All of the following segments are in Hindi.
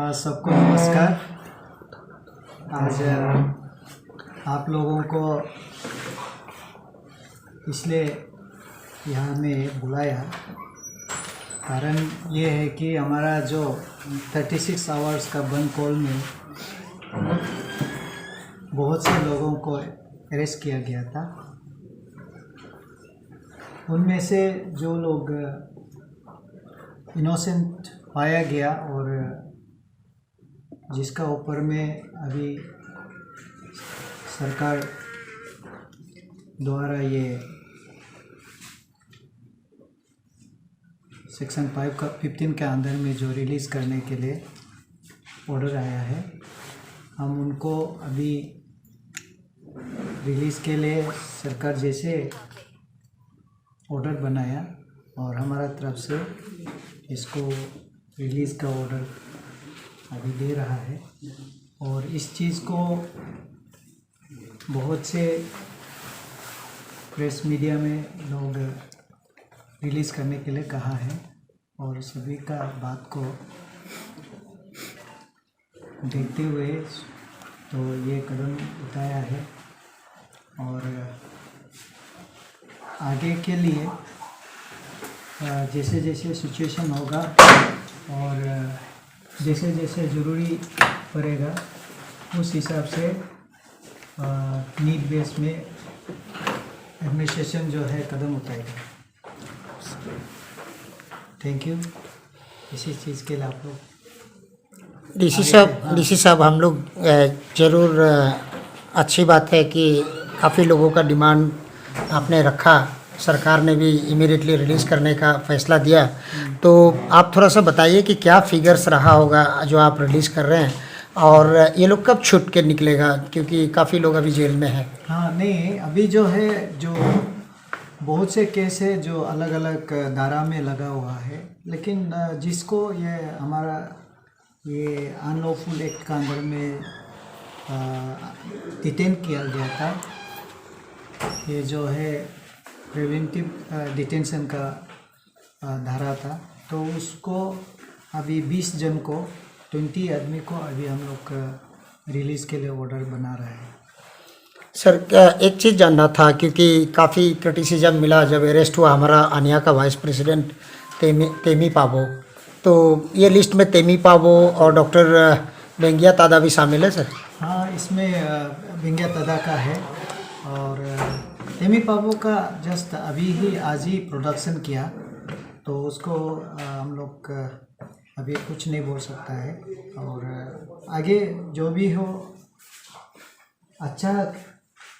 सबको नमस्कार। आज आप लोगों को इसलिए यहाँ में बुलाया, कारण ये है कि हमारा जो 36 आवर्स का बंद कॉल में बहुत से लोगों को अरेस्ट किया गया था। उनमें से जो लोग इनोसेंट पाया गया और जिसका ऊपर में अभी सरकार द्वारा ये सेक्शन 15 के अंदर में जो रिलीज़ करने के लिए ऑर्डर आया है, हम उनको अभी रिलीज़ के लिए सरकार जैसे ऑर्डर बनाया और हमारा तरफ से इसको रिलीज़ का ऑर्डर अभी दे रहा है। और इस चीज़ को बहुत से प्रेस मीडिया में लोग रिलीज़ करने के लिए कहा है और सभी का बात को देखते हुए तो ये कदम उठाया है। और आगे के लिए जैसे जैसे सिचुएशन होगा और जैसे जैसे ज़रूरी पड़ेगा उस हिसाब से नीड बेस में एडमिनिस्ट्रेशन जो है कदम उठाएगा। Thank you. इसी चीज़ के लिए आप लोग डीसी साहब हम लोग ज़रूर अच्छी बात है कि काफ़ी लोगों का डिमांड आपने रखा, सरकार ने भी इमीडिएटली रिलीज़ करने का फ़ैसला दिया। तो आप थोड़ा सा बताइए कि क्या फिगर्स रहा होगा जो आप रिलीज़ कर रहे हैं और ये लोग कब छूट के निकलेगा, क्योंकि काफ़ी लोग अभी जेल में हैं। हाँ, नहीं, अभी जो है जो बहुत से केस है जो अलग अलग धारा में लगा हुआ है, लेकिन जिसको ये हमारा ये अनलॉफुल एक्ट का अंदर में डिटेन किया गया था, ये जो है प्रिवेंटिव डिटेंशन का धारा था, तो उसको अभी 20 जन को 20 आदमी को अभी हम लोग रिलीज़ के लिए ऑर्डर बना रहे हैं। सर एक चीज़ जानना था, क्योंकि काफ़ी क्रिटिसिज्म मिला जब अरेस्ट हुआ हमारा आनिया का वाइस प्रेसिडेंट तेमी पाबो, तो ये लिस्ट में तेमी पाबो और डॉक्टर बेंगिया तादा भी शामिल है सर? हाँ, इसमें बेंगिया तादा का है और तेमी पाबो का जस्ट अभी ही आज ही प्रोडक्शन किया, तो उसको हम लोग अभी कुछ नहीं बोल सकता है। और आगे जो भी हो अच्छा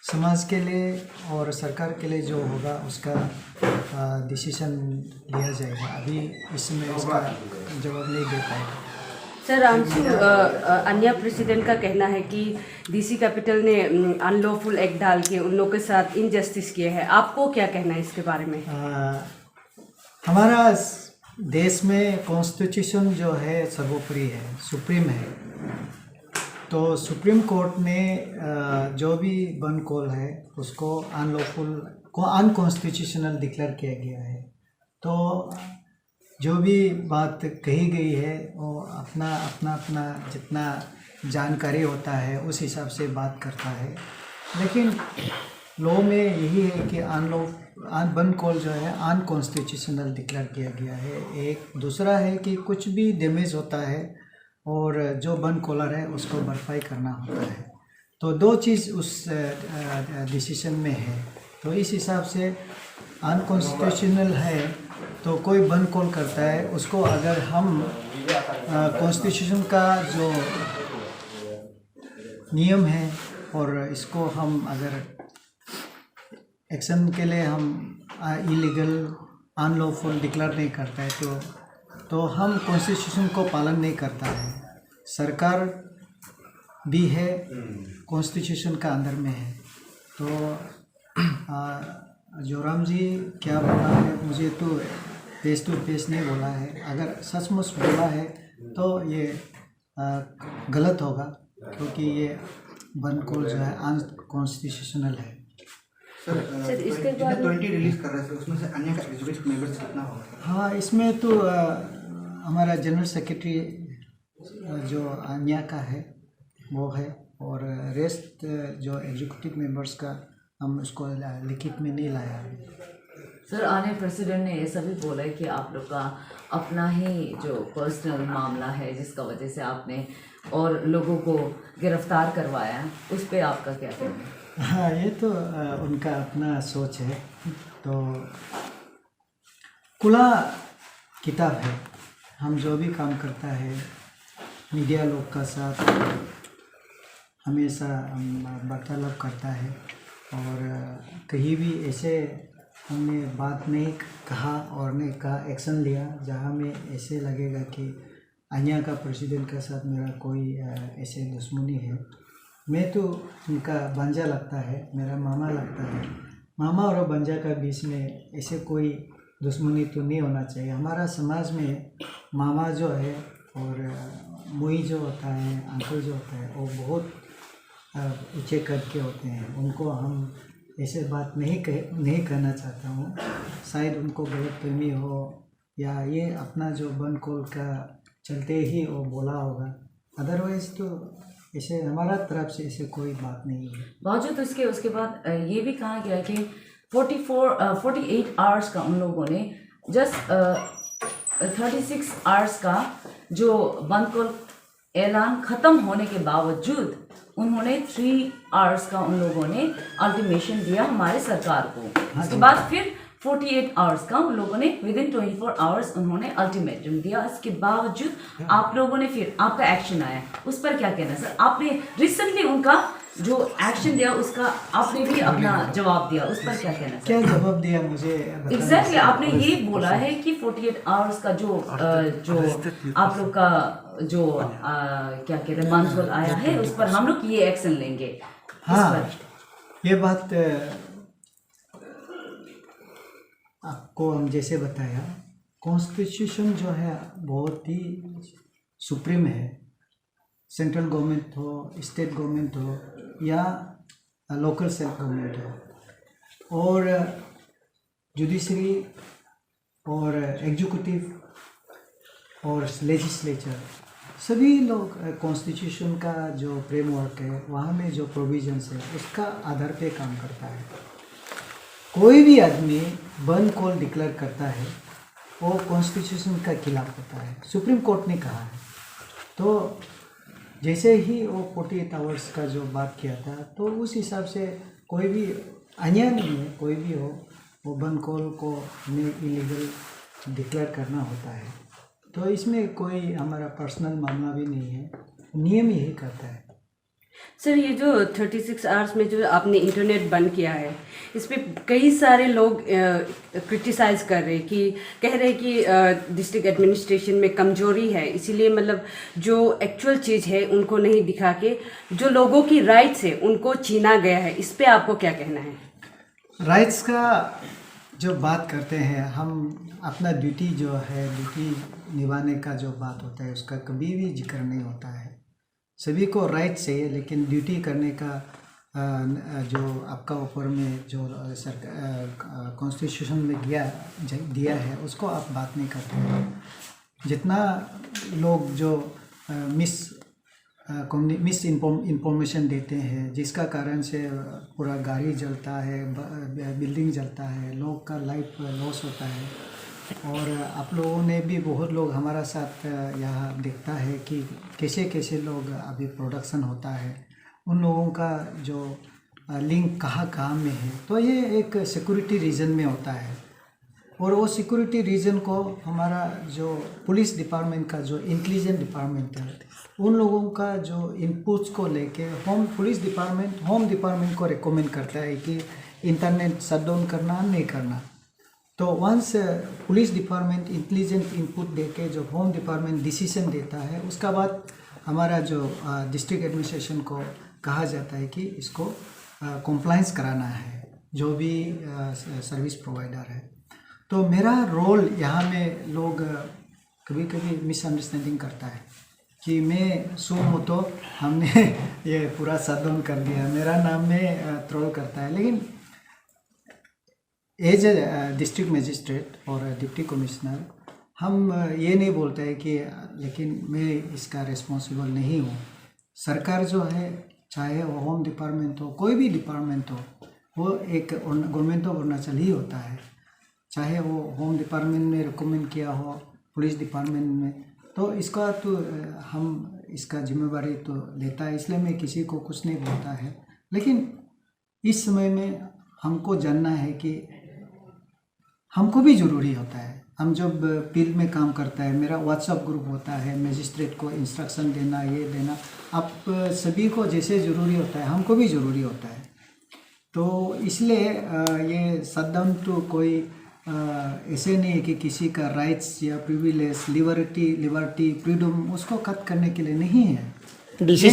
समाज के लिए और सरकार के लिए जो होगा उसका डिसीजन लिया जाएगा। अभी इसमें इसका जवाब नहीं दे पाएगा। सर, अन्य प्रेसिडेंट का कहना है कि डीसी कैपिटल ने अनलॉफुल एक्ट डाल के उन लोगों के साथ इनजस्टिस किए हैं। आपको क्या कहना है इसके बारे में? हमारा देश में कॉन्स्टिट्यूशन जो है सर्वोपरि है, सुप्रीम है। तो सुप्रीम कोर्ट ने जो भी बंद कॉल है उसको अनलॉफुल अनकॉन्स्टिट्यूशनल डिक्लेयर किया गया है। तो जो भी बात कही गई है वो अपना जितना जानकारी होता है उस हिसाब से बात करता है, लेकिन लॉ में यही है कि बंद कॉल जो है अनकॉन्स्टिट्यूशनल डिक्लेयर किया गया है। एक दूसरा है कि कुछ भी डैमेज होता है और जो बंद कॉलर है उसको भरपाई करना होता है। तो दो चीज़ उस डिसीजन में है। तो इस हिसाब से अनकॉन्स्टिट्यूशनल है तो कोई बंद कॉल करता है उसको अगर हम कॉन्स्टिट्यूशन का जो नियम है और इसको हम अगर एक्शन के लिए हम इलीगल अनलॉफुल डिक्लेयर नहीं करता है तो हम कॉन्स्टिट्यूशन को पालन नहीं करता है। सरकार भी है, कॉन्स्टिट्यूशन का अंदर में है। तो जोराम जी क्या बोला है, मुझे तो फेस टू फेस नहीं बोला है। अगर सचमुच बोला है तो ये गलत होगा, क्योंकि ये बंद कॉल जो है अनकॉन्स्टिट्यूशनल है। सर इसके बाद 20 रिलीज कर रहे थे, उसमें से अन्य का एग्जीक्यूटिव मेंबर्स कितना होगा? हाँ, इसमें तो हमारा जनरल सेक्रेटरी जो अन्या का है वो है, और रेस्ट जो एग्जीक्यूटिव मेंबर्स का हम उसको लिखित में नहीं लाया है। सर, आने प्रेसिडेंट ने ऐसा भी बोला है कि आप लोग का अपना ही जो पर्सनल मामला है जिसका वजह से आपने और लोगों को गिरफ्तार करवाया है, उस पर आपका क्या कहना है? हाँ, ये तो उनका अपना सोच है। तो खुला किताब है, हम जो भी काम करता है मीडिया लोग का साथ हमेशा वार्तालाप करता है, और कहीं भी ऐसे हमने बात नहीं कहा और नहीं कहा एक्शन लिया जहाँ में ऐसे लगेगा कि अन्या का प्रेसिडेंट के साथ मेरा कोई ऐसे दुश्मनी है। मैं तो उनका बंजा लगता है, मेरा मामा लगता है। मामा और बंजा का बीच में ऐसे कोई दुश्मनी तो नहीं होना चाहिए। हमारा समाज में मामा जो है और मुई जो होता है, अंकल जो होता है, वो बहुत ऊंचे कद के होते हैं। उनको हम ऐसे बात नहीं कहना चाहता हूँ, शायद उनको गलतफहमी हो या ये अपना जो बन कॉल का चलते ही वो बोला होगा, अदरवाइज तो ऐसे हमारा तरफ से ऐसे कोई बात नहीं है। बावजूद उसके बाद ये भी कहा गया कि 48 आवर्स का उन लोगों ने जस्ट 36 आवर्स का जो बंद कॉल ऐलान ख़त्म होने के बावजूद उन्होंने 3 आवर्स का उन लोगों ने अल्टीमेशन दिया हमारे सरकार को। उसके बाद फिर 48 आवर्स का उन लोगों ने विदिन 24 आवर्स उन्होंने अल्टीमेटम दिया। इसके बावजूद आप लोगों ने फिर आपका एक्शन आया, उस पर क्या कहना सर? आपने रिसेंटली उनका जो एक्शन दिया उसका आपने भी अपना जवाब दिया, उस पर क्या कहना सर? क्या जवाब दिया मुझे एग्जैक्टली आपने ये बोला है कि 48 आवर्स का जो आप लोग का जो क्या कहते हैं मंजूर आया है उस पर हम लोग ये एक्शन लेंगे। हाँ, ये बात आपको हम जैसे बताया, कॉन्स्टिट्यूशन जो है बहुत ही सुप्रीम है। सेंट्रल गवर्नमेंट हो, स्टेट गवर्नमेंट हो या लोकल सेल्फ गवर्नमेंट हो, और जुडिशरी और एग्जीक्यूटिव और लेजिस्लेचर सभी लोग कॉन्स्टिट्यूशन का जो फ्रेमवर्क है वहाँ में जो प्रोविजंस है उसका आधार पे काम करता है। कोई भी आदमी बंद कॉल डिक्लेयर करता है वो कॉन्स्टिट्यूशन का खिलाफ होता है, सुप्रीम कोर्ट ने कहा है। तो जैसे ही वो 48 आवर्स का जो बात किया था तो उस हिसाब से कोई भी अन्याय नहीं है, कोई भी हो वो बंद कॉल को हमें इलीगल डिक्लेयर करना होता है। तो इसमें कोई हमारा पर्सनल मामला भी नहीं है, नियम यही कहता है। सर, ये जो 36 आवर्स में जो आपने इंटरनेट बंद किया है इस पर कई सारे लोग क्रिटिसाइज कर रहे हैं कि कह रहे हैं कि डिस्ट्रिक्ट एडमिनिस्ट्रेशन में कमजोरी है, इसीलिए मतलब जो एक्चुअल चीज़ है उनको नहीं दिखा के जो लोगों की राइट्स है उनको छीना गया है। इस पे आपको क्या कहना है? राइट्स का जो बात करते हैं हम, अपना ड्यूटी जो है, ड्यूटी निभाने का जो बात होता है उसका कभी भी जिक्र नहीं होता है। सभी को राइट चाहिए, लेकिन ड्यूटी करने का जो आपका ऊपर में जो सरकार कॉन्स्टिट्यूशन में दिया है उसको आप बात नहीं करते हैं। जितना लोग जो मिस इंफॉर्मेशन देते हैं जिसका कारण से पूरा गाड़ी जलता है, बिल्डिंग जलता है, लोग का लाइफ लॉस होता है। और आप लोगों ने भी बहुत लोग हमारा साथ यहाँ देखता है कि कैसे कैसे लोग अभी प्रोडक्शन होता है, उन लोगों का जो लिंक कहाँ में है। तो ये एक सिक्योरिटी रीजन में होता है, और वो सिक्योरिटी रीजन को हमारा जो पुलिस डिपार्टमेंट का जो इंटेलिजेंस डिपार्टमेंट है उन लोगों का जो इनपुट्स को लेके होम डिपार्टमेंट को रिकमेंड करता है कि इंटरनेट शट डाउन करना नहीं करना। तो once police department intelligent input देके जो होम डिपार्टमेंट डिसीजन देता है उसका बाद हमारा जो डिस्ट्रिक्ट एडमिनिस्ट्रेशन को कहा जाता है कि इसको कंप्लायंस कराना है जो भी सर्विस प्रोवाइडर है। तो मेरा रोल यहाँ में लोग कभी कभी मिसअंडरस्टैंडिंग करता है कि मैं हूँ तो हमने ये पूरा शट डाउन कर दिया, मेरा नाम में ट्रोल करता है। लेकिन एज ए डिस्ट्रिक्ट मजिस्ट्रेट और डिप्टी कमिश्नर हम ये नहीं बोलते हैं कि, लेकिन मैं इसका रिस्पॉन्सिबल नहीं हूँ। सरकार जो है, चाहे वो होम डिपार्टमेंट हो, कोई भी डिपार्टमेंट हो, वो एक गवर्नमेंट ऑफ अरुणाचल ही होता है। चाहे वो होम डिपार्टमेंट में रिकमेंड किया हो, पुलिस डिपार्टमेंट में, तो इसका तो हम इसका जिम्मेवारी तो लेता है, इसलिए मैं किसी को कुछ नहीं बोलता है। लेकिन इस समय में हमको जानना है कि हमको भी ज़रूरी होता है। हम जब फील्ड में काम करता है, मेरा व्हाट्सएप ग्रुप होता है, मजिस्ट्रेट को इंस्ट्रक्शन देना, ये देना, आप सभी को जैसे ज़रूरी होता है, हमको भी ज़रूरी होता है। तो इसलिए ये शटडाउन तो कोई ऐसे नहीं है कि किसी का राइट्स या प्रिविलेज, लिबर्टी, फ्रीडम उसको कट करने के लिए नहीं है। डीसी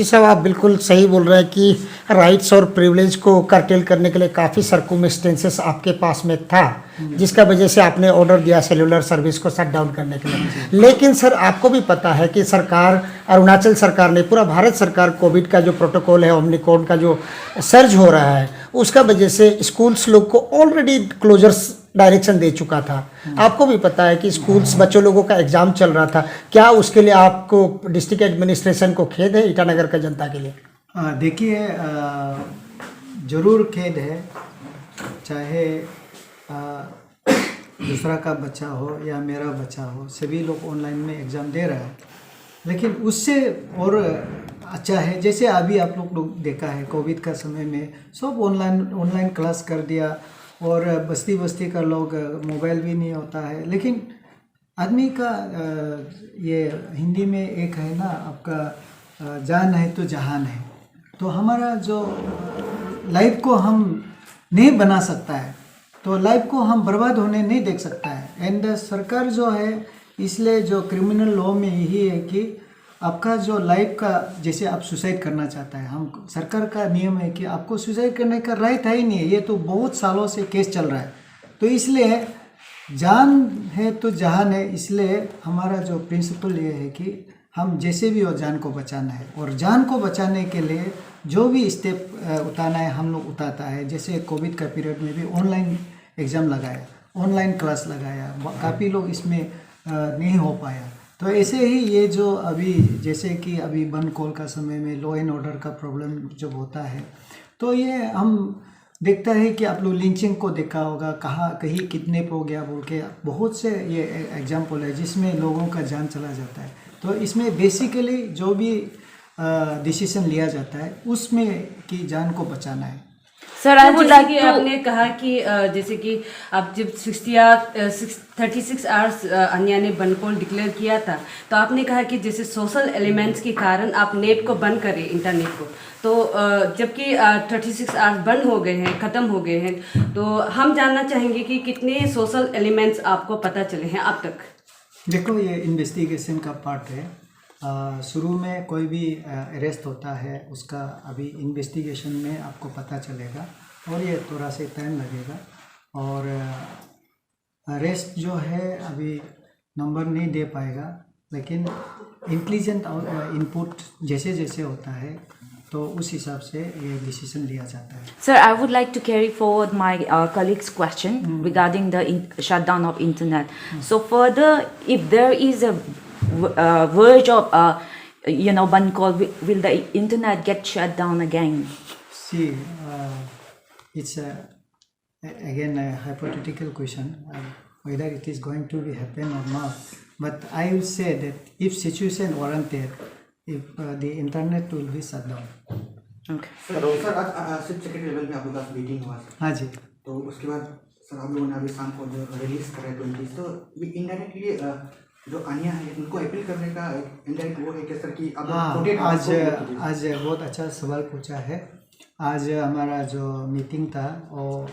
साहब आप बिल्कुल सही बोल रहे हैं कि राइट्स और प्रिविलेज को कर्टेल करने के लिए काफ़ी सर्कमस्टेंसेस आपके पास में था, जिसका वजह से आपने ऑर्डर दिया सेलुलर सर्विस को शट डाउन करने के लिए। लेकिन सर आपको भी पता है कि सरकार, अरुणाचल सरकार ने, पूरा भारत सरकार कोविड का जो प्रोटोकॉल है, ओमिक्रॉन का जो सर्ज हो रहा है, उसका वजह से स्कूल्स लोग को ऑलरेडी क्लोजर्स डायरेक्शन दे चुका था। आपको भी पता है कि स्कूल्स, बच्चों लोगों का एग्ज़ाम चल रहा था। क्या उसके लिए आपको डिस्ट्रिक्ट एडमिनिस्ट्रेशन को खेद है ईटानगर का जनता के लिए? देखिए, ज़रूर खेद है। चाहे दूसरा का बच्चा हो या मेरा बच्चा हो, सभी लोग ऑनलाइन में एग्ज़ाम दे रहे हैं। लेकिन उससे और अच्छा है, जैसे अभी आप लोग देखा है, कोविड का समय में सब ऑनलाइन क्लास कर दिया, और बस्ती बस्ती का लोग मोबाइल भी नहीं होता है। लेकिन आदमी का ये हिंदी में एक है ना, आपका जान है तो जहान है। तो हमारा जो लाइफ को हम नहीं बना सकता है, तो लाइफ को हम बर्बाद होने नहीं देख सकता है। एंड सरकार जो है, इसलिए जो क्रिमिनल लॉ में यही है कि आपका जो लाइफ का, जैसे आप सुसाइड करना चाहता है, हम सरकार का नियम है कि आपको सुसाइड करने का राइट है ही नहीं है। ये तो बहुत सालों से केस चल रहा है। तो इसलिए जान है तो जहान है। इसलिए हमारा जो प्रिंसिपल ये है कि हम जैसे भी हो जान को बचाना है, और जान को बचाने के लिए जो भी स्टेप उठाना है हम लोग उठाता है। जैसे कोविड का पीरियड में भी ऑनलाइन एग्ज़ाम लगाया, ऑनलाइन क्लास लगाया, काफ़ी लोग इसमें नहीं हो पाया। तो ऐसे ही ये जो अभी, जैसे कि अभी बंद कॉल का समय में लॉ एंड ऑर्डर का प्रॉब्लम जब होता है, तो ये हम देखता है कि आप लोग लिंचिंग को देखा होगा, कहीं किडनैप हो गया बोल के बहुत से ये एग्जाम्पल है जिसमें लोगों का जान चला जाता है। तो इसमें बेसिकली जो भी डिसीजन लिया जाता है उसमें कि जान को बचाना है। सर, आई वुड लाइक कि आपने कहा कि जैसे कि आप जब 36 आवर्स अन्या ने बंद कॉल डिक्लेयर किया था, तो आपने कहा कि जैसे सोशल एलिमेंट्स के कारण आप नेट को बंद करें, इंटरनेट को। तो जबकि 36 आवर्स बंद हो गए हैं, ख़त्म हो गए हैं, तो हम जानना चाहेंगे कि कितने सोशल एलिमेंट्स आपको पता चले हैं अब तक। देखो, ये इन्वेस्टिगेशन का पार्ट है। शुरू में कोई भी अरेस्ट होता है, उसका अभी इन्वेस्टिगेशन में आपको पता चलेगा, और ये थोड़ा से टाइम लगेगा। और अरेस्ट जो है अभी नंबर नहीं दे पाएगा, लेकिन इंटेलिजेंट इनपुट जैसे जैसे होता है तो उस हिसाब से ये डिसीजन लिया जाता है। Sir, I would like to carry forward my colleague's question regarding the shutdown of internet. So further, if there is a verge of ban call, will the internet get shut down again? See, it's again a hypothetical question, whether it is going to be happen or not. But I will say that if situation warranted, if the internet will be shut down. Okay. Sir आज सिर्फ सेक्रेटरी लेवल में आप लोग का मीटिंग हुआ सर। हाँ जी। तो उसके बाद सर आप लोगों ने अभी शाम को जो रिलीज करा है 20, तो ये इनडायरेक्टली जो अन्य है उनको अपील करने का इनडायरेक्ट वो है कि सर कि आप आज बहुत अच्छा सवाल पूछा है। आज हमारा जो मीटिंग था, वो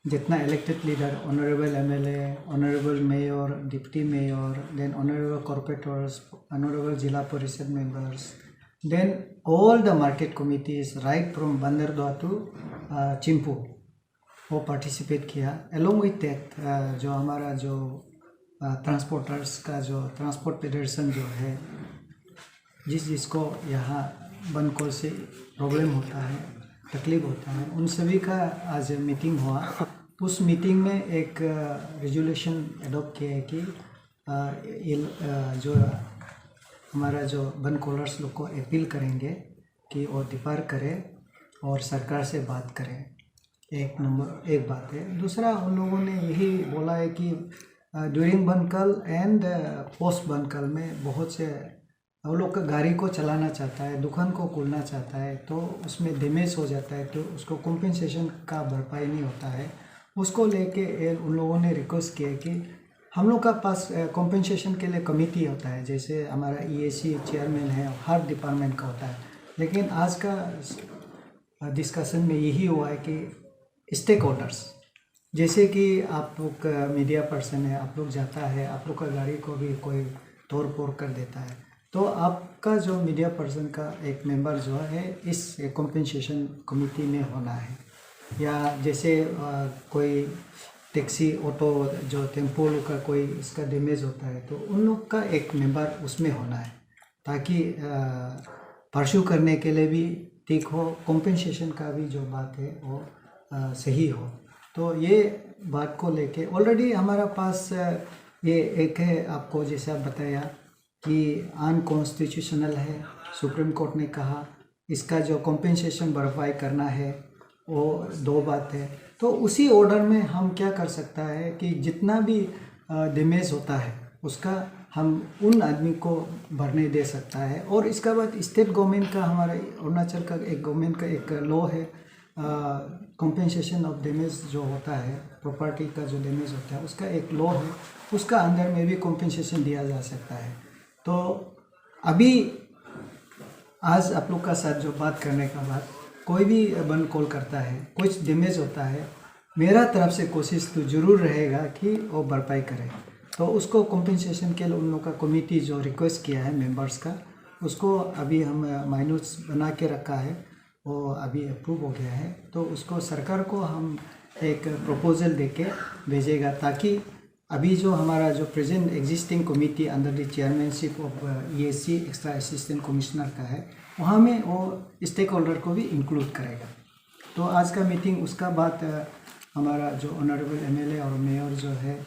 जितना elected leader, honourable MLA, honourable mayor, deputy mayor, then honourable corporators, honourable zila parishad members, then all the market committees right from Banderdewa to Chimpu, वो पार्टिसिपेट किया। एलोंग विथ दैट जो हमारा जो ट्रांसपोर्टर्स का जो ट्रांसपोर्ट फेडरेशन जो है, जिसको यहाँ बंद कॉल से प्रॉब्लम होता है, तकलीफ होता है, उन सभी का आज मीटिंग हुआ। उस मीटिंग में एक रेजोल्यूशन एडॉप्ट किया है कि जो हमारा जो बन कॉलर्स लोग को अपील करेंगे कि वो डिपार करें और सरकार से बात करें। एक बात है। दूसरा, उन लोगों ने यही बोला है कि ड्यूरिंग बनकल एंड पोस्ट बनकल में बहुत से वो लोग का गाड़ी को चलाना चाहता है, दुकान को खोलना चाहता है, तो उसमें डैमेज हो जाता है, तो उसको कॉम्पेंसेशन का भरपाई नहीं होता है। उसको लेके उन लोगों ने रिक्वेस्ट किया कि हम लोग का पास कॉम्पेंसेशन के लिए कमेटी होता है, जैसे हमारा EAC चेयरमैन है, हर डिपार्टमेंट का होता है। लेकिन आज का डिस्कशन में यही हुआ है कि स्टेक होल्डर्स, जैसे कि आप लोग मीडिया पर्सन है, आप लोग जाता है, आप लोग का गाड़ी को भी कोई तोड़ फोड़ कर देता है, तो आपका जो मीडिया पर्सन का एक मेंबर जो है इस कॉम्पेंसेशन कमेटी में होना है। या जैसे कोई टैक्सी ऑटो जो टेम्पो का कोई इसका डैमेज होता है, तो उन लोग का एक मेंबर उसमें होना है, ताकि परस्यू करने के लिए भी ठीक हो, कॉम्पेंसेशन का भी जो बात है वो सही हो। तो ये बात को लेके ऑलरेडी हमारा पास ये एक है, आपको जैसा बताया कि अनकॉन्स्टिट्यूशनल है। सुप्रीम कोर्ट ने कहा इसका जो कॉम्पेंसेशन भरपाई करना है वो 2 बात है। तो उसी ऑर्डर में हम क्या कर सकता है कि जितना भी डैमेज होता है उसका हम उन आदमी को भरने दे सकता है। और इसका बाद स्टेट गवर्नमेंट का, हमारा अरुणाचल का एक गवर्नमेंट का एक लॉ है, कॉम्पेंसेशन ऑफ डैमेज जो होता है, प्रॉपर्टी का जो डैमेज होता है उसका एक लॉ है, उसका अंदर में भी कॉम्पेंसेशन दिया जा सकता है। तो अभी आज आप लोग का साथ जो बात करने का बाद कोई भी बन कॉल करता है, कुछ डैमेज होता है, मेरा तरफ से कोशिश तो ज़रूर रहेगा कि वो भरपाई करे। तो उसको कॉम्पेंसेशन के लिए उन लोग का कमेटी जो रिक्वेस्ट किया है मेंबर्स का, उसको अभी हम माइनूट्स बना के रखा है, वो अभी अप्रूव हो गया है। तो उसको सरकार को हम एक प्रपोजल देके भेजेगा, ताकि अभी जो हमारा जो present existing committee under the chairmanship of EAC extra assistant commissioner का है, वहाँ में वो स्टेक होल्डर को भी इंक्लूड करेगा। तो आज का मीटिंग उसका बाद हमारा जो ऑनरेबल MLA और मेयर जो है,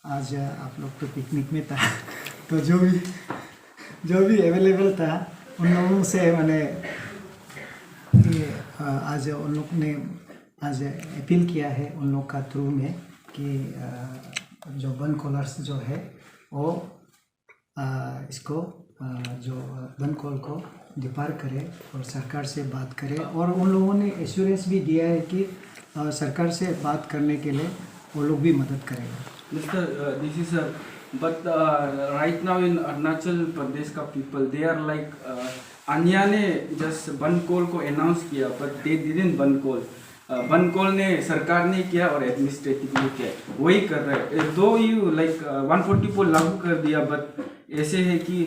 आज आप लोग तो पिकनिक में था तो जो भी अवेलेबल था उन लोगों से मैंने आज उन लोग ने आज अपील किया है उन लोग का थ्रू में कि जो बन कॉलर्स जो है वो इसको जो बन कॉल को डिपार करे और सरकार से बात करे। और उन लोगों ने एश्योरेंस भी दिया है कि सरकार से बात करने के लिए वो लोग भी मदद करेंगे। Mr. This is but right now in Arunachal Pradesh का people they are like अन्या ने just बन कॉल को अनाउंस किया but they didn't बन कॉल। बन कॉल ने सरकार ने किया और एडमिनिस्ट्रेटिव ने किया, वही कर रहे हैं। दो यू लाइक 144 लागू कर दिया, बट ऐसे है कि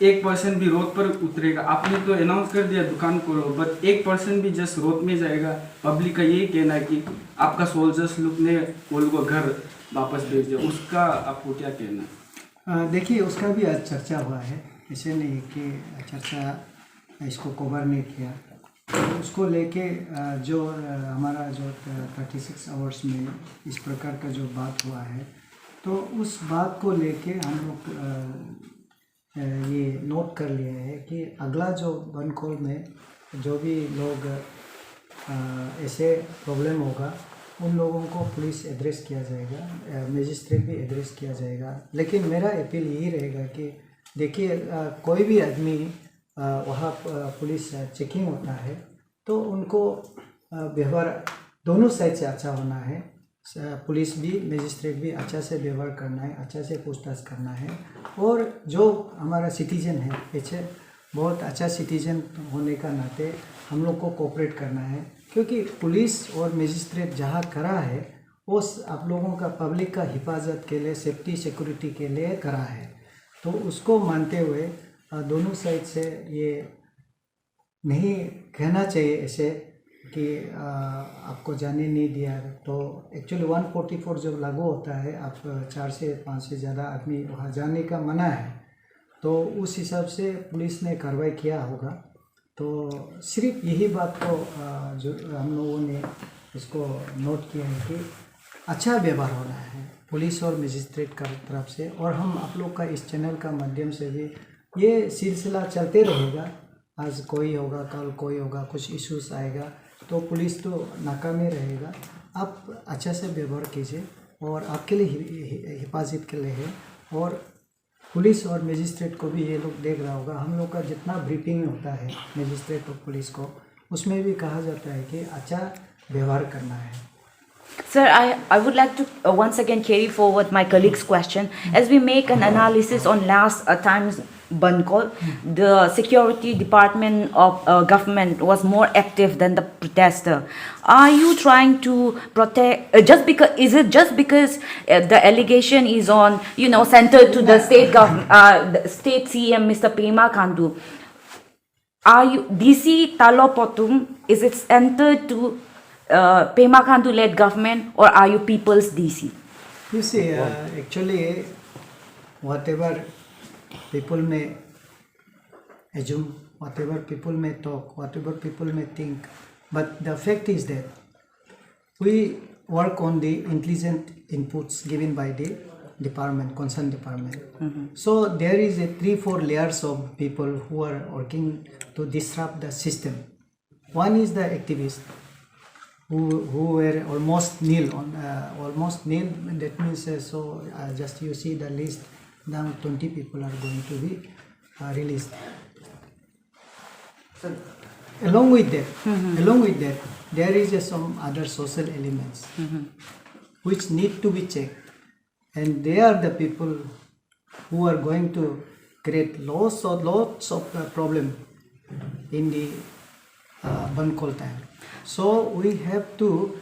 1% भी रोड पर उतरेगा। आपने तो अनाउंस कर दिया दुकान खोलो, बट 1% भी जस्ट रोड में जाएगा। पब्लिक का यही कहना है कि आपका सोल्जर्स लोग ने वो लोग को घर वापस भेज दिया, उसका आपको क्या कहना है? देखिए, उसका भी आज चर्चा हुआ है, ऐसे नहीं कि चर्चा इसको कवर नहीं किया। तो उसको लेके जो हमारा जो 36 आवर्स में इस प्रकार का जो बात हुआ है, तो उस बात को लेके हम लोग ये नोट कर लिए है कि अगला जो बन कॉल में जो भी लोग ऐसे प्रॉब्लम होगा उन लोगों को पुलिस एड्रेस किया जाएगा, मजिस्ट्रेट भी एड्रेस किया जाएगा। लेकिन मेरा अपील यही रहेगा कि देखिए, कोई भी आदमी वहाँ पुलिस चेकिंग होता है तो उनको व्यवहार दोनों साइड से अच्छा होना है। पुलिस भी मजिस्ट्रेट भी अच्छा से व्यवहार करना है, अच्छा से पूछताछ करना है। और जो हमारा सिटीजन है, पीछे बहुत अच्छा सिटीजन होने का नाते हम लोग को कोऑपरेट करना है, क्योंकि पुलिस और मजिस्ट्रेट जहाँ करा है वो आप लोगों का पब्लिक का हिफाजत के लिए, सेफ्टी सिक्योरिटी के लिए करा है। तो उसको मानते हुए दोनों साइड से ये नहीं कहना चाहिए ऐसे कि आपको जाने नहीं दिया। तो एक्चुअली 144 जब लागू होता है, आप 4 से 5 से ज़्यादा आदमी वहाँ जाने का मना है, तो उस हिसाब से पुलिस ने कार्रवाई किया होगा। तो सिर्फ यही बात को जो हम लोगों ने इसको नोट किया है कि अच्छा व्यवहार हो रहा है पुलिस और मजिस्ट्रेट का तरफ से, और हम आप लोग का इस चैनल का माध्यम से भी ये सिलसिला चलते रहेगा। आज कोई होगा, कल कोई होगा, कुछ इश्यूज आएगा तो पुलिस तो नाकामी रहेगा। आप अच्छा से व्यवहार कीजिए और आपके लिए हिफाजत के लिए है, और पुलिस और मजिस्ट्रेट को भी ये लोग देख रहा होगा। हम लोग का जितना ब्रीफिंग होता है मजिस्ट्रेट और पुलिस को, उसमें भी कहा जाता है कि अच्छा व्यवहार करना है। Sir, I would like to once again carry forward my colleague's question. As we make an analysis on last time's Bankol, the security department of government was more active than the protester. Are you trying to protect, is it just because the allegation is on, centered to the state government, the state CM, Mr. Pema Khandu? Are you, DC Talopotum, is it centered to Pema Khandu led government, or are you people's DC? You see, actually, whatever people may assume, whatever people may talk, whatever people may think, but the fact is that we work on the intelligent inputs given by the department, concerned department. So there is a 3-4 layers of people who are working to disrupt the system. One is the activists, who were almost nil. That means just you see the list. Now 20 people are going to be released. Along with that, there is some other social elements which need to be checked, and they are the people who are going to create lots of problem in the Bankol time. So we have to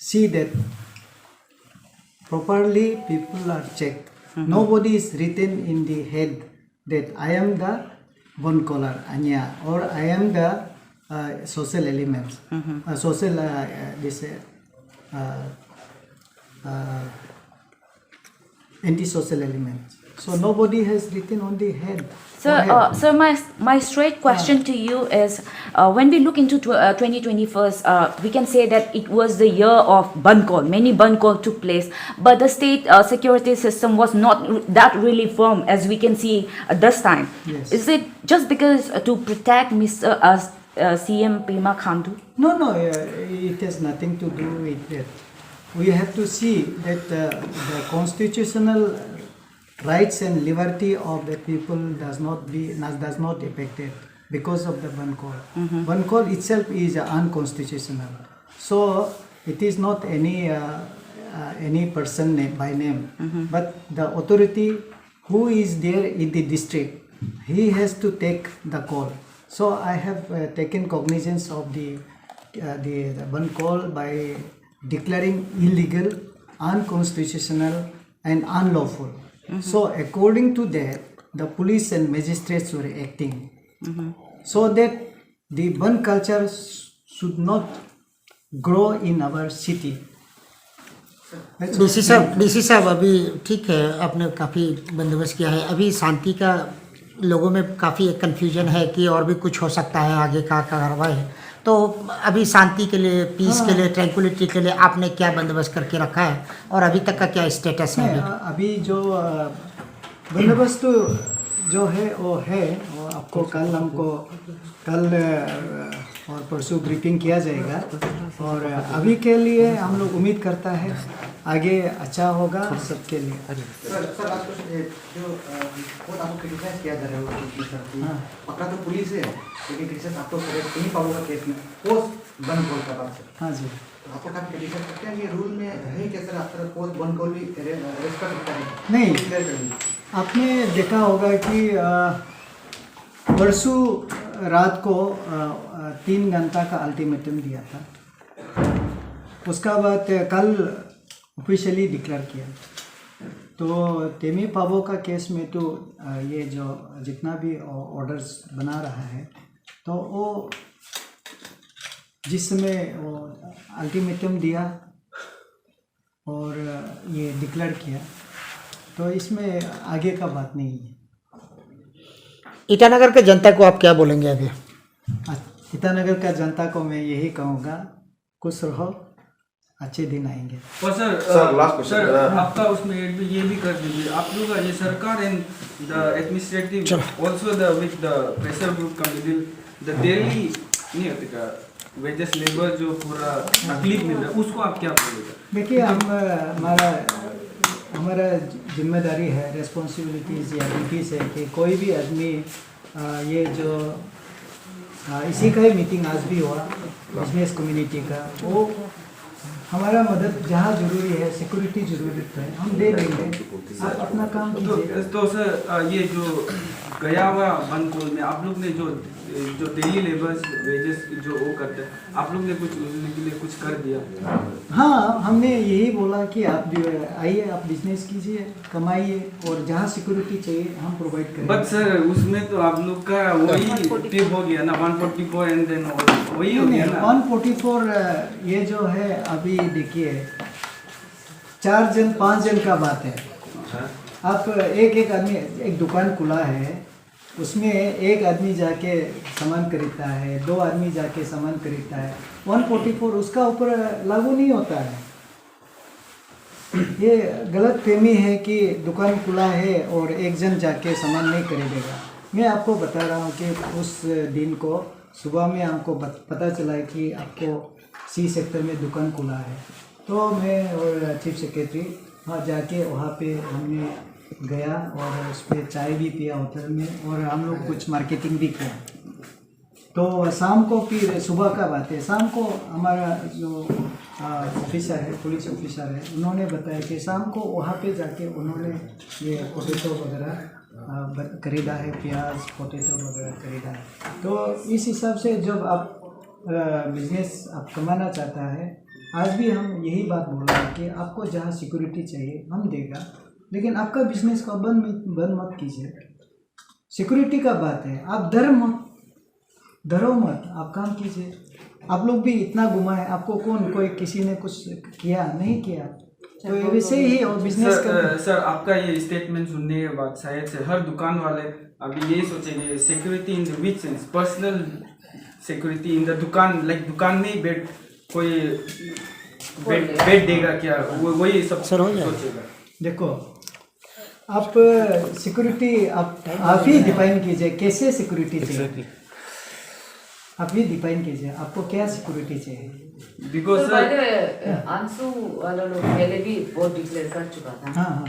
see that properly people are checked. Nobody is written in the head that I am the Bankoler Anya, or I am the social elements, anti-social elements. So nobody has written on the head. Sir, my straight question to you is, when we look into 2021, we can say that it was the year of Bankol. Many Bankol took place, but the state security system was not that really firm as we can see this time. Yes. Is it just because to protect Mr. CM Pema Khandu? No, it has nothing to do with that. We have to see that the constitutional rights and liberty of the people does not affected because of the Bankol. Bankol itself is unconstitutional. So it is not any person by name, but the authority who is there in the district, he has to take the call. So I have taken cognizance of the Bankol by declaring illegal, unconstitutional and unlawful. So according to that, the police and magistrates were acting so that the Ban culture should not grow in our city. DC साहब अभी ठीक है, आपने काफ़ी बंदोबस्त किया है। अभी शांति का लोगों में काफ़ी एक कन्फ्यूजन है कि और भी कुछ हो सकता है आगे का कार्रवाई, तो अभी शांति के लिए, पीस के लिए, ट्रैंक्विलिटी के लिए आपने क्या बंदोबस्त करके रखा है और अभी तक का क्या स्टेटस है? अभी जो बंदोबस्त जो है वो आपको कल और परसों ब्रीफिंग किया जाएगा, और अभी के लिए हम लोग उम्मीद करता है आगे अच्छा होगा सबके लिए। सर आपको जो बहुत आपको क्रिटिसाइज किया जा रहा है, पकड़ा तो पुलिस है, लेकिन क्रिटिसाइज आपको नहीं पाओ का केस में पोस्ट Bankol का बात है। हाँ जी, तो आपको काफी क्रिटिसाइज करते हैं, ये रूल में है क्या सर? आप तरह पोस्ट Bankol भी रेस्पेक्ट करें? नहीं, आपने देखा होगा कि परसों रात को 3 घंटा का अल्टीमेटम दिया था, उसका बाद कल ऑफिशियली डिक्लेयर किया। तो तेमी पाबो का केस में तो ये जो जितना भी ऑर्डर्स बना रहा है, तो वो जिस समय वो अल्टीमेटम दिया और ये डिक्लेयर किया, तो इसमें आगे का बात नहीं है। ईटानगर के जनता को आप क्या बोलेंगे अभी? ईटानगर का जनता को मैं यही कहूँगा, खुश रहो अच्छे दिन आएंगे। और sir Sir, last question. Sir आपका उसमें ऐड भी ये भी कर दीजिए आप लोग का ये सरकार and the administrative also the with the pressure group का मिडिल द डेली नहीं होते का वेजेस लेबर जो पूरा तकलीफ मिल रहा है उसको आप क्या बोलेगा? देखिए हमारा जिम्मेदारी है, रेस्पॉन्सिबिलिटीज़ या ड्यूटीज़ है कि कोई भी आदमी ये जो इसी का ही मीटिंग आज भी हुआ बिजनेस कम्युनिटी का, वो हमारा मदद जहाँ ज़रूरी है, सिक्योरिटी ज़रूरत है, हम दे देंगे, आप अपना काम कीजिए। तो सर ये जो गया हुआ बंद कॉल में आप लोग ने जो डेली लेबर्स वेजेस जो वो करते हैं आप लोग ने कुछ उसके के लिए कुछ कर दिया? हाँ, हमने यही बोला कि आप आइए, आप बिजनेस कीजिए, कमाइए और जहाँ सिक्योरिटी चाहिए हम प्रोवाइड करेंगे। बट सर उसमें तो आप लोग का वही टिप हो गया ना 144 एंड देन वही हो गया ना 144 ये जो है अभी देखिए 4 जन 5 जन का बात है। आप एक आदमी एक दुकान खुला है, उसमें एक आदमी जाके सामान खरीदता है, 2 आदमी जाके सामान खरीदता है, 144 उसका ऊपर लागू नहीं होता है। ये गलत फहमी है कि दुकान खुला है और एक जन जाके सामान नहीं खरीदेगा। मैं आपको बता रहा हूँ कि उस दिन को सुबह में हमको पता चला है कि आपको सी सेक्टर में दुकान खुला है, तो मैं और चीफ सेक्रेटरी वहाँ जाके वहाँ पे हमने गया और उस पर चाय भी पिया होटल में और हम लोग कुछ मार्केटिंग भी किया। तो शाम को फिर सुबह का बात है, शाम को हमारा जो ऑफिसर है, पुलिस ऑफिसर है, उन्होंने बताया कि शाम को वहाँ पे जाके उन्होंने ये पोटैटो वगैरह खरीदा है, प्याज पोटैटो वगैरह खरीदा है। तो इस हिसाब से जब आप बिजनेस आप कमाना चाहता है, आज भी हम यही बात बोल रहे हैं कि आपको जहाँ सिक्योरिटी चाहिए हम देगा, लेकिन आपका बिजनेस को बंद मत कीजिए। सिक्योरिटी का बात है, आप डरो मत, आप काम कीजिए। आप लोग भी इतना घुमा है, आपको कोई किसी ने कुछ किया नहीं किया, तो वैसे ही और बिजनेस का। सर आपका ये स्टेटमेंट सुनने के बाद शायद से हर दुकान वाले अभी यही सोचेंगे security in the which sense, personal security in the दुकान, लाइक दुकान में ही बेड कोई बेड देगा क्या, वही सब सोचेगा। देखो आप सिक्योरिटी आप ही डिफाइन कीजिए, कैसे सिक्योरिटी चाहिए आप ही डिफाइन कीजिए, आपको क्या सिक्योरिटी चाहिए। बिकॉज तो बाय द वे आंसू वाला लोग पहले भी वोट डिक्लेयर कर चुका था। हाँ,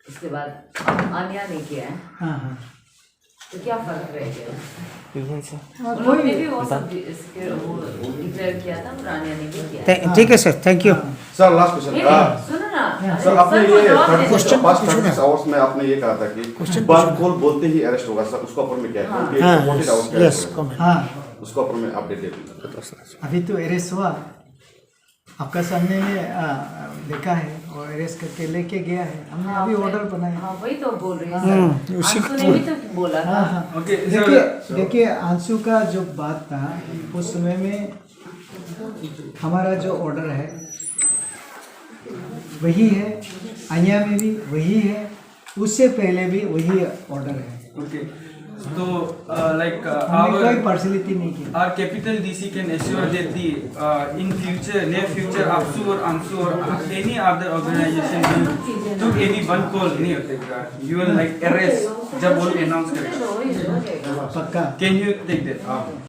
इसके बाद आनिया नहीं किया है, हाँ। तो क्या फर्क रह गया? और उन्होंने भी वो सब डिक्लेयर किया था और आनिया ने भी किया। ठीक है sir, thank you. Sir last question. सुनो ना सर आपने ये क्वेश्चन पास्ट 36 आवर्स में आपने ये कहा था कि बंद कॉल बोलते ही अरेस्ट होगा, सर उसको ऊपर में क्या है? क्योंकि 48 आवर्स का यस arrest कमेंट। हाँ, उसको ऊपर में अपडेट दे दीजिए। अभी तो अरेस्ट हुआ, आपका सामने देखा है और अरेस्ट करके लेके गया है, हमने अभी ऑर्डर बनाया। हाँ वही तो बोल रही है सर, आंसू ने भी तो बोला था। हाँ। ओके देखिए आंसू का जो बात था उस समय में हमारा जो ऑर्डर है वही है, आनिया में भी वही है, उससे पहले भी वही ऑर्डर है। ओके तो लाइक हमने कोई पार्शलिटी नहीं की। our capital DC can assure that the in future, near future, APSU or AMSU or any other organization will took any one call नहीं होता, you will like arrest जब वो announce करेगा। पक्का Can you take that?